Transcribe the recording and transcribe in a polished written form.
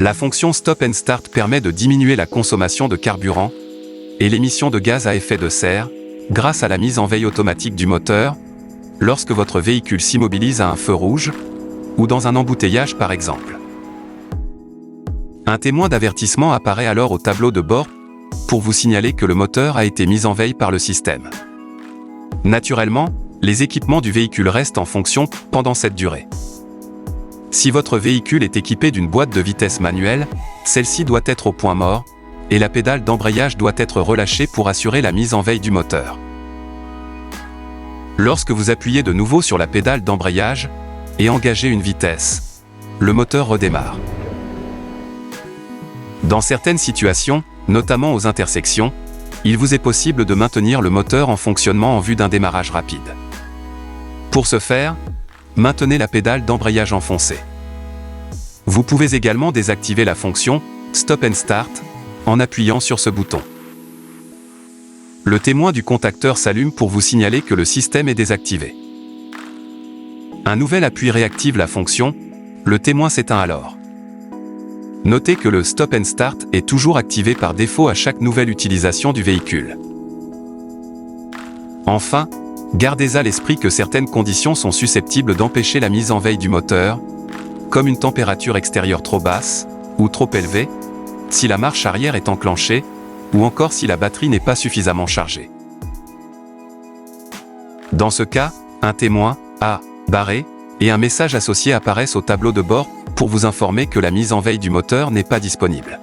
La fonction Stop and Start permet de diminuer la consommation de carburant et l'émission de gaz à effet de serre grâce à la mise en veille automatique du moteur lorsque votre véhicule s'immobilise à un feu rouge ou dans un embouteillage par exemple. Un témoin d'avertissement apparaît alors au tableau de bord pour vous signaler que le moteur a été mis en veille par le système. Naturellement, les équipements du véhicule restent en fonction pendant cette durée. Si votre véhicule est équipé d'une boîte de vitesse manuelle, celle-ci doit être au point mort, et la pédale d'embrayage doit être relâchée pour assurer la mise en veille du moteur. Lorsque vous appuyez de nouveau sur la pédale d'embrayage et engagez une vitesse, le moteur redémarre. Dans certaines situations, notamment aux intersections, il vous est possible de maintenir le moteur en fonctionnement en vue d'un démarrage rapide. Pour ce faire, maintenez la pédale d'embrayage enfoncée. Vous pouvez également désactiver la fonction Stop and Start en appuyant sur ce bouton. Le témoin du contacteur s'allume pour vous signaler que le système est désactivé. Un nouvel appui réactive la fonction, le témoin s'éteint alors. Notez que le Stop and Start est toujours activé par défaut à chaque nouvelle utilisation du véhicule. Enfin, gardez à l'esprit que certaines conditions sont susceptibles d'empêcher la mise en veille du moteur, comme une température extérieure trop basse ou trop élevée, si la marche arrière est enclenchée, ou encore si la batterie n'est pas suffisamment chargée. Dans ce cas, un témoin, barré, et un message associé apparaissent au tableau de bord pour vous informer que la mise en veille du moteur n'est pas disponible.